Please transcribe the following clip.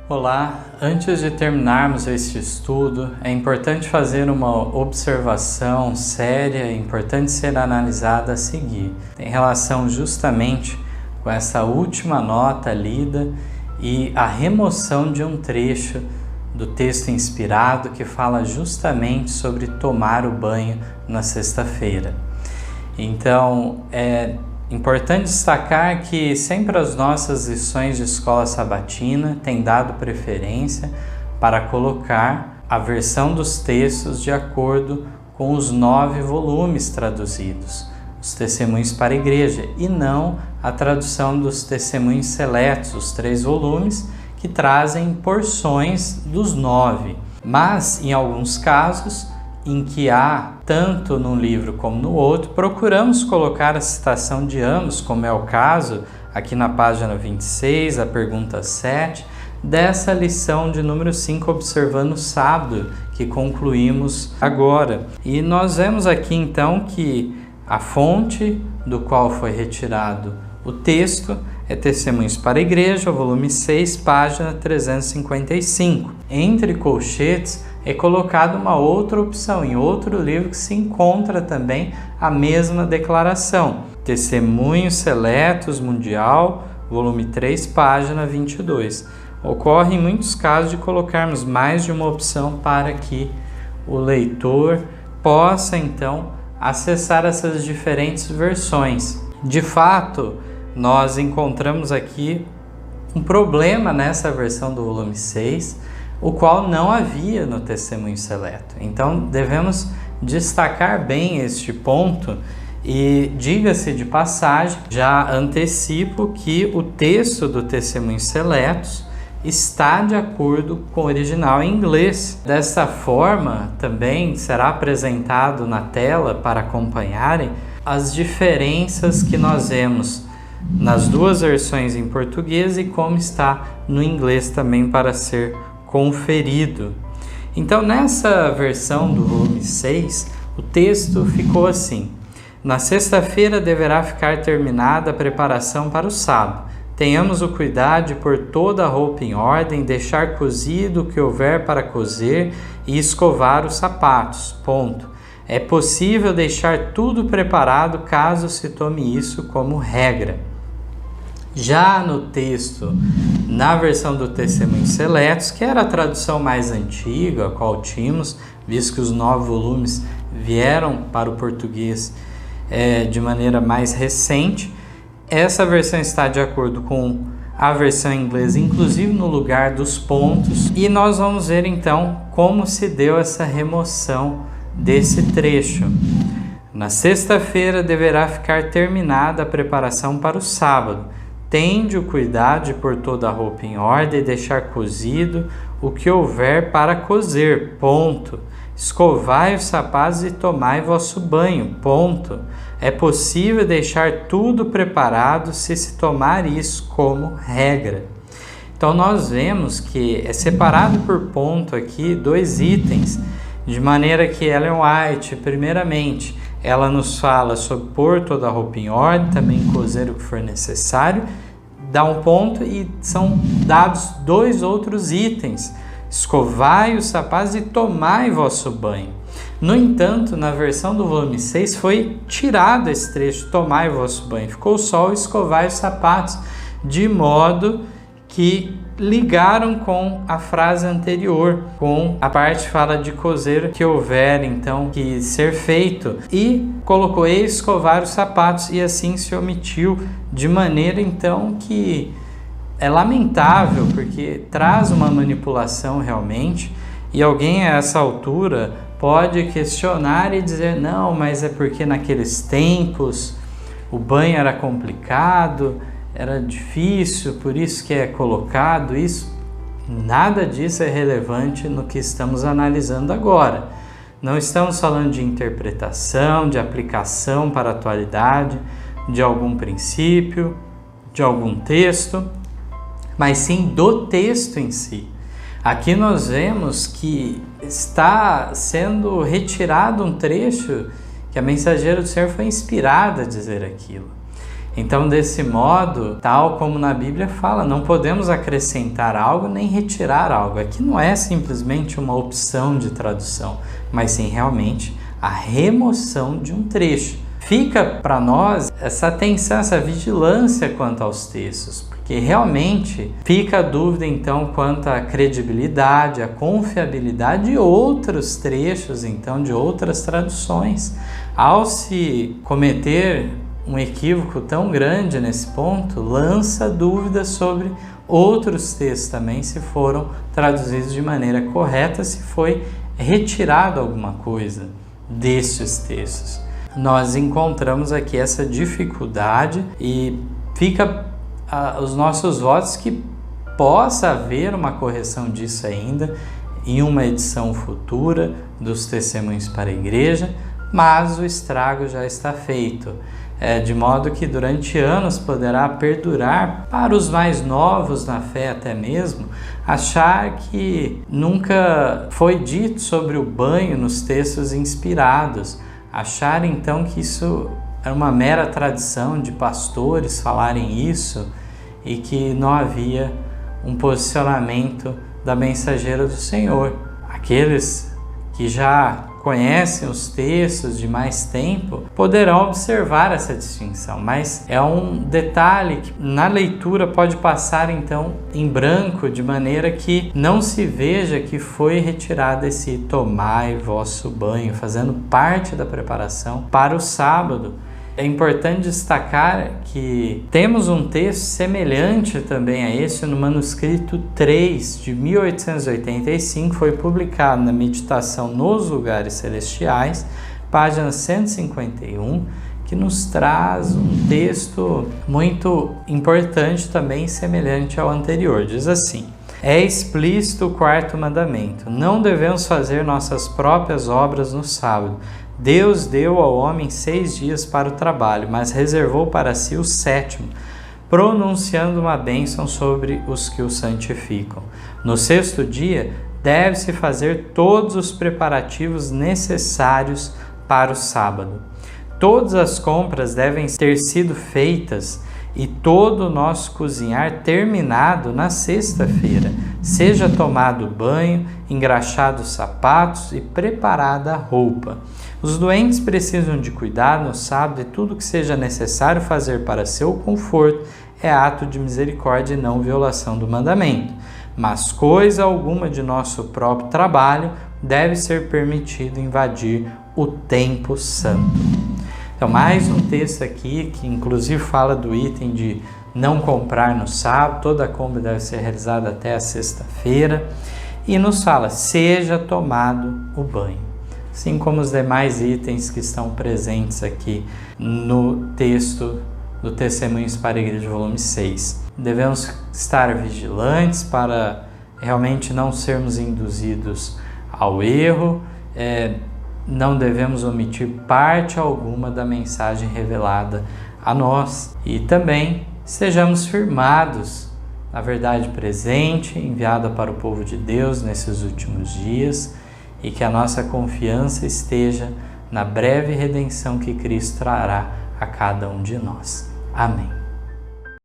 Olá, antes de terminarmos este estudo, é importante fazer uma observação séria e importante ser analisada a seguir. Tem relação justamente com essa última nota lida e a remoção de um trecho do texto inspirado que fala justamente sobre tomar o banho na sexta-feira. Então, é importante destacar que sempre as nossas lições de escola sabatina têm dado preferência para colocar a versão dos textos de acordo com os 9 volumes traduzidos, os testemunhos para a igreja, e não a tradução dos testemunhos seletos, os 3 volumes, que trazem porções dos 9. Mas, em alguns casos, em que há, tanto num livro como no outro, procuramos colocar a citação de ambos, como é o caso aqui na página 26, a pergunta 7, dessa lição de número 5, observando o sábado, que concluímos agora. E nós vemos aqui então que a fonte do qual foi retirado o texto é Testemunhos para a Igreja, volume 6, página 355. Entre colchetes é colocada uma outra opção, em outro livro que se encontra também a mesma declaração. Testemunhos Seletos Mundial, volume 3, página 22. Ocorre em muitos casos de colocarmos mais de uma opção para que o leitor possa então acessar essas diferentes versões. De fato, nós encontramos aqui um problema nessa versão do volume 6, o qual não havia no Testemunho Seleto. Então, devemos destacar bem este ponto e, diga-se de passagem, já antecipo que o texto do Testemunho Seletos está de acordo com o original em inglês. Dessa forma, também será apresentado na tela para acompanharem as diferenças que nós vemos nas duas versões em português e como está no inglês também para ser conferido. Então, nessa versão do volume 6, o texto ficou assim: na sexta-feira deverá ficar terminada a preparação para o sábado. Tenhamos o cuidado de pôr toda a roupa em ordem, deixar cozido o que houver para cozer e escovar os sapatos. Ponto. É possível deixar tudo preparado caso se tome isso como regra. Já no texto, na versão do Testemunhos Seletos, que era a tradução mais antiga, a qual tínhamos, visto que os 9 volumes vieram para o português de maneira mais recente, essa versão está de acordo com a versão inglesa, inclusive no lugar dos pontos, e nós vamos ver então como se deu essa remoção desse trecho. Na sexta-feira deverá ficar terminada a preparação para o sábado. Tende o cuidado de pôr toda a roupa em ordem e deixar cozido o que houver para cozer. Ponto. Escovai os sapatos e tomai vosso banho. Ponto. É possível deixar tudo preparado se tomar isso como regra. Então nós vemos que é separado por ponto aqui 2 itens, de maneira que Ellen White, primeiramente, ela nos fala sobre pôr toda a roupa em ordem, também cozer o que for necessário, dá um ponto e são dados 2 outros itens: escovai os sapatos e tomai vosso banho. No entanto, na versão do volume 6 foi tirado esse trecho, tomai vosso banho, ficou só o escovai os sapatos, de modo que ligaram com a frase anterior, com a parte que fala de cozer que houver então que ser feito, e colocou escovar os sapatos, e assim se omitiu, de maneira então que é lamentável, porque traz uma manipulação realmente, e alguém a essa altura pode questionar e dizer: não, mas é porque naqueles tempos o banho era complicado, era difícil, por isso que é colocado isso. Nada disso é relevante no que estamos analisando agora. Não estamos falando de interpretação, de aplicação para a atualidade, de algum princípio, de algum texto, mas sim do texto em si. Aqui nós vemos que está sendo retirado um trecho que a mensageira do Senhor foi inspirada a dizer aquilo. Então, desse modo, tal como na Bíblia fala, não podemos acrescentar algo nem retirar algo. Aqui não é simplesmente uma opção de tradução, mas sim realmente a remoção de um trecho. Fica para nós essa atenção, essa vigilância quanto aos textos, porque realmente fica a dúvida então quanto à credibilidade, à confiabilidade de outros trechos, então de outras traduções. Ao se cometer um equívoco tão grande nesse ponto, lança dúvidas sobre outros textos também, se foram traduzidos de maneira correta, se foi retirado alguma coisa destes textos. Nós encontramos aqui essa dificuldade e fica os nossos votos que possa haver uma correção disso ainda em uma edição futura dos Testemunhos para a Igreja, mas o estrago já está feito, de modo que durante anos poderá perdurar para os mais novos na fé até mesmo, achar que nunca foi dito sobre o banho nos textos inspirados, achar então que isso era uma mera tradição de pastores falarem isso e que não havia um posicionamento da mensageira do Senhor. Aqueles que já conhecem os textos de mais tempo poderão observar essa distinção, mas é um detalhe que na leitura pode passar então em branco, de maneira que não se veja que foi retirado esse tomai vosso banho, fazendo parte da preparação para o sábado. É importante destacar que temos um texto semelhante também a esse no manuscrito 3 de 1885, foi publicado na Meditação nos Lugares Celestiais, página 151, que nos traz um texto muito importante também, semelhante ao anterior. Diz assim: é explícito o quarto mandamento: não devemos fazer nossas próprias obras no sábado. Deus deu ao homem 6 dias para o trabalho, mas reservou para si o 7º, pronunciando uma bênção sobre os que o santificam. No 6º dia, deve-se fazer todos os preparativos necessários para o sábado. Todas as compras devem ter sido feitas e todo o nosso cozinhar terminado na sexta-feira. Seja tomado banho, engraxado os sapatos e preparada a roupa. Os doentes precisam de cuidado no sábado e tudo que seja necessário fazer para seu conforto é ato de misericórdia e não violação do mandamento. Mas coisa alguma de nosso próprio trabalho deve ser permitido invadir o tempo santo. Então, mais um texto aqui que inclusive fala do item de não comprar no sábado, toda a compra deve ser realizada até a sexta-feira, e nos fala: seja tomado o banho. Assim como os demais itens que estão presentes aqui no texto do Testemunhos para a Igreja, volume 6. Devemos estar vigilantes para realmente não sermos induzidos ao erro, não devemos omitir parte alguma da mensagem revelada a nós e também sejamos firmados na verdade presente, enviada para o povo de Deus nesses últimos dias, e que a nossa confiança esteja na breve redenção que Cristo trará a cada um de nós. Amém.